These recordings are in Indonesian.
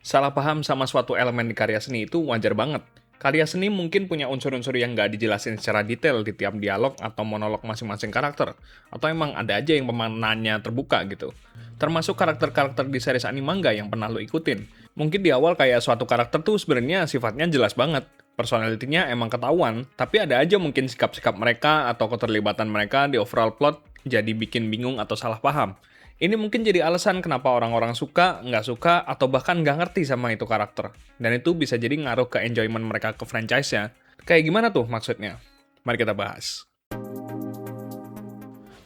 Salah paham sama suatu elemen di karya seni itu wajar banget. Karya seni mungkin punya unsur-unsur yang nggak dijelasin secara detail di tiap dialog atau monolog masing-masing karakter. Atau emang ada aja yang pemaknaannya terbuka gitu. Termasuk karakter-karakter di series anime manga yang pernah lo ikutin. Mungkin di awal kayak suatu karakter tuh sebenarnya sifatnya jelas banget. Personalitinya emang ketahuan, tapi ada aja mungkin sikap-sikap mereka atau keterlibatan mereka di overall plot jadi bikin bingung atau salah paham. Ini mungkin jadi alasan kenapa orang-orang suka, nggak suka, atau bahkan nggak ngerti sama itu karakter. Dan itu bisa jadi ngaruh ke enjoyment mereka ke franchise-nya. Kayak gimana tuh maksudnya? Mari kita bahas.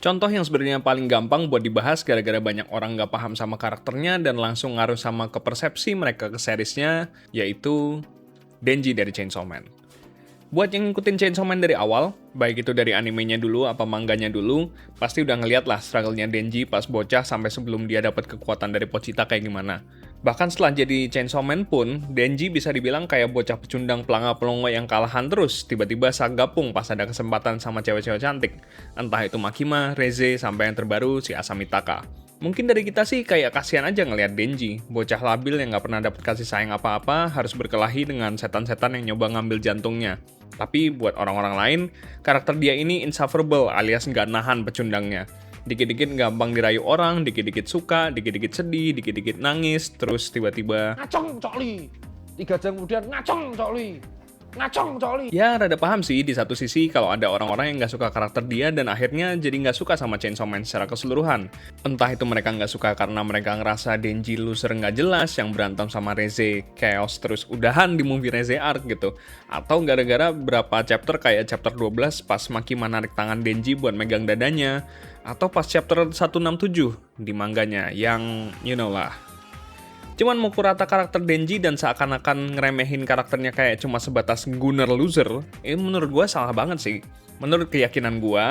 Contoh yang sebenarnya paling gampang buat dibahas gara-gara banyak orang nggak paham sama karakternya dan langsung ngaruh sama ke persepsi mereka ke seriesnya, yaitu Denji dari Chainsaw Man. Buat yang ngikutin Chainsaw Man dari awal, baik itu dari animenya dulu apa mangganya dulu, pasti udah ngeliat lah struggle-nya Denji pas bocah sampai sebelum dia dapat kekuatan dari Pochita kayak gimana. Bahkan setelah jadi Chainsaw Man pun, Denji bisa dibilang kayak bocah pecundang pelanga-pelongo yang kalahan terus, tiba-tiba saat gabung pas ada kesempatan sama cewek-cewek cantik. Entah itu Makima, Reze, sampai yang terbaru si Asamitaka. Mungkin dari kita sih kayak kasihan aja ngelihat Denji, bocah labil yang nggak pernah dapet kasih sayang apa-apa, harus berkelahi dengan setan-setan yang nyoba ngambil jantungnya. Tapi buat orang-orang lain, karakter dia ini insufferable alias nggak nahan pecundangnya. Dikit-dikit gampang dirayu orang, dikit-dikit suka, dikit-dikit sedih, dikit-dikit nangis, terus tiba-tiba Ngacong Cokli. 3 jam kemudian ngacong Cokli. Ngacong Cokli. ya, rada paham sih di satu sisi kalau ada orang-orang yang nggak suka karakter dia dan akhirnya jadi nggak suka sama Chainsaw Man secara keseluruhan. Entah itu mereka nggak suka karena mereka ngerasa Denji loser nggak jelas yang berantem sama Reze chaos terus udahan di movie Reze Arc gitu. Atau gara-gara berapa chapter kayak chapter 12 pas Maki menarik tangan Denji buat megang dadanya. Atau pas chapter 167 di mangganya yang you know lah. Cuman mau kurata karakter Denji dan seakan-akan ngeremehin karakternya kayak cuma sebatas gunner loser, ini menurut gue salah banget sih. Menurut keyakinan gue,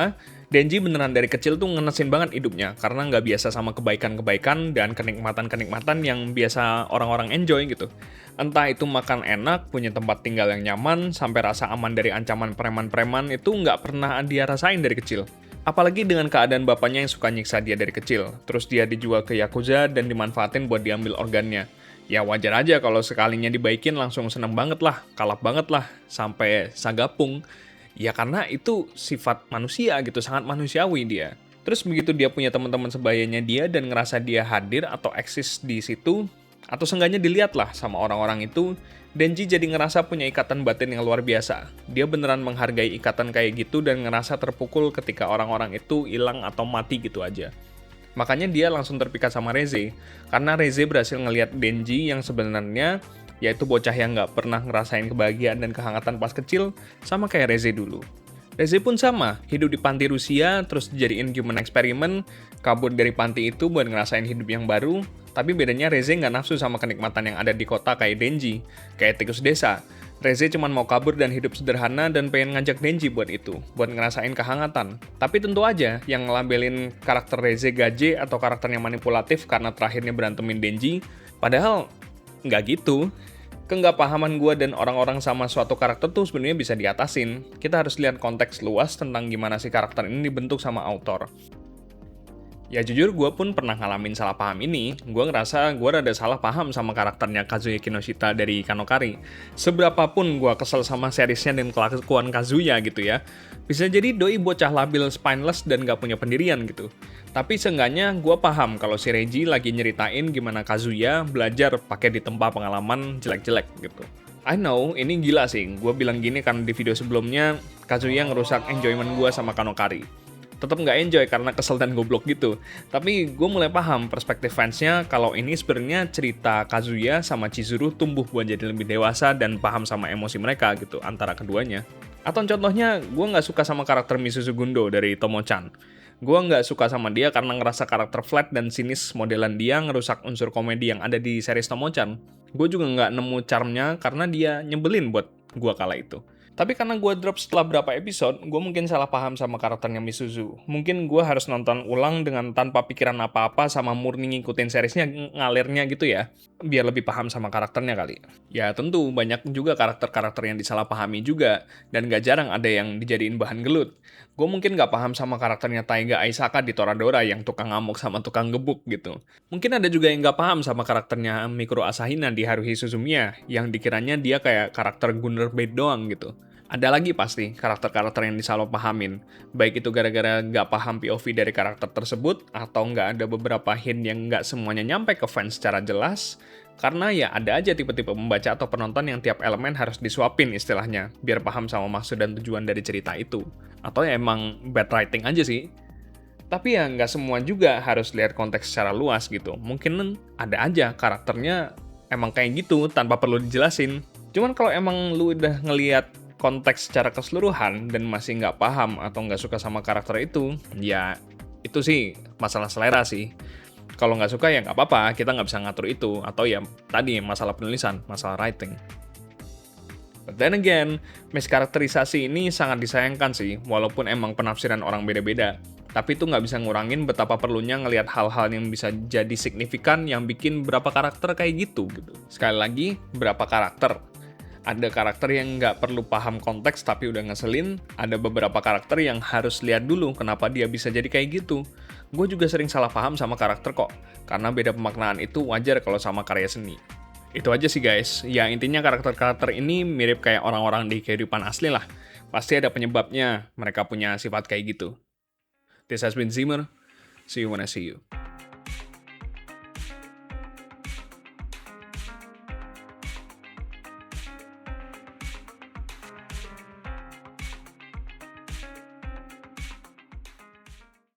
Denji beneran dari kecil tuh ngenesin banget hidupnya, karena nggak biasa sama kebaikan-kebaikan dan kenikmatan-kenikmatan yang biasa orang-orang enjoy gitu. Entah itu makan enak, punya tempat tinggal yang nyaman, sampai rasa aman dari ancaman preman-preman itu nggak pernah dia rasain dari kecil. Apalagi dengan keadaan bapaknya yang suka nyiksa dia dari kecil, terus dia dijual ke Yakuza dan dimanfaatin buat diambil organnya. Ya wajar aja kalau sekalinya dibaikin langsung seneng banget lah, kalap banget lah, sampai sagapung. Ya karena itu sifat manusia gitu, sangat manusiawi dia. Terus begitu dia punya teman-teman sebayanya dia dan ngerasa dia hadir atau eksis di situ, atau seenggaknya dilihat lah sama orang-orang itu, Denji jadi ngerasa punya ikatan batin yang luar biasa. Dia beneran menghargai ikatan kayak gitu dan ngerasa terpukul ketika orang-orang itu hilang atau mati gitu aja. Makanya dia langsung terpikat sama Reze, karena Reze berhasil ngelihat Denji yang sebenarnya yaitu bocah yang nggak pernah ngerasain kebahagiaan dan kehangatan pas kecil, sama kayak Reze dulu. Reze pun sama, hidup di panti Rusia, terus dijadiin human experiment, kabur dari panti itu buat ngerasain hidup yang baru, tapi bedanya Reze nggak nafsu sama kenikmatan yang ada di kota kayak Denji, kayak tikus desa. Reze cuma mau kabur dan hidup sederhana dan pengen ngajak Denji buat itu, buat ngerasain kehangatan. Tapi tentu aja, yang ngelabelin karakter Reze gaje atau karakternya manipulatif karena terakhirnya berantemin Denji, padahal nggak gitu. Keenggapahaman gue dan orang-orang sama suatu karakter tuh sebenarnya bisa diatasin. Kita harus lihat konteks luas tentang gimana si karakter ini dibentuk sama autor. Ya jujur gue pun pernah ngalamin salah paham ini. Gue ngerasa gue rada salah paham sama karakternya Kazuya Kinoshita dari Kanokari. Seberapapun gue kesel sama seriesnya dan kelakuan Kazuya gitu ya, bisa jadi doi bocah labil spineless dan gak punya pendirian gitu. Tapi seenggaknya gue paham kalau si Reiji lagi nyeritain gimana Kazuya belajar pakai ditempa pengalaman jelek-jelek gitu. I know, ini gila sih. Gue bilang gini karena di video sebelumnya Kazuya ngerusak enjoyment gue sama Kanokari. Tetap nggak enjoy karena kesel dan goblok gitu. Tapi gue mulai paham perspektif fansnya kalau ini sebenarnya cerita Kazuya sama Chizuru tumbuh buat jadi lebih dewasa dan paham sama emosi mereka gitu antara keduanya. Atau contohnya, gue nggak suka sama karakter Misuzu Gundo dari Tomo-chan. Gue nggak suka sama dia karena ngerasa karakter flat dan sinis modelan dia ngerusak unsur komedi yang ada di series Tomo-chan. Gue juga nggak nemu charmnya karena dia nyebelin buat gue kala itu. Tapi karena gue drop setelah berapa episode, gue mungkin salah paham sama karakternya Misuzu. Mungkin gue harus nonton ulang dengan tanpa pikiran apa-apa sama murni ngikutin seriesnya ngalirnya gitu ya. Biar lebih paham sama karakternya kali. Ya tentu banyak juga karakter-karakter yang disalahpahami juga. Dan gak jarang ada yang dijadiin bahan gelut. Gue mungkin gak paham sama karakternya Taiga Aisaka di Toradora yang tukang ngamuk sama tukang gebuk gitu. Mungkin ada juga yang gak paham sama karakternya Mikuro Asahina di Haruhi Suzumiya. Yang dikiranya dia kayak karakter Gunner Bait doang gitu. Ada lagi pasti karakter-karakter yang disalahpahamin, baik itu gara-gara nggak paham POV dari karakter tersebut, atau nggak ada beberapa hint yang nggak semuanya nyampe ke fans secara jelas, karena ya ada aja tipe-tipe pembaca atau penonton yang tiap elemen harus disuapin istilahnya, biar paham sama maksud dan tujuan dari cerita itu. Atau ya emang bad writing aja sih. Tapi ya nggak semua juga harus lihat konteks secara luas gitu. Mungkin ada aja karakternya emang kayak gitu tanpa perlu dijelasin. Cuman kalau emang lu udah ngelihat konteks secara keseluruhan dan masih nggak paham atau nggak suka sama karakter itu, ya itu sih masalah selera sih. Kalau nggak suka ya nggak apa-apa, kita nggak bisa ngatur itu. Atau ya tadi masalah penulisan, masalah writing. But then again, miskarakterisasi ini sangat disayangkan sih, walaupun emang penafsiran orang beda-beda. Tapi itu nggak bisa ngurangin betapa perlunya ngelihat hal-hal yang bisa jadi signifikan yang bikin berapa karakter kayak gitu. Sekali lagi, berapa karakter? Ada karakter yang nggak perlu paham konteks tapi udah ngeselin, ada beberapa karakter yang harus lihat dulu kenapa dia bisa jadi kayak gitu. Gue juga sering salah paham sama karakter kok, karena beda pemaknaan itu wajar kalau sama karya seni. Itu aja sih guys, ya intinya karakter-karakter ini mirip kayak orang-orang di kehidupan asli lah. Pasti ada penyebabnya, mereka punya sifat kayak gitu. This has been Zimmer, see you when I see you.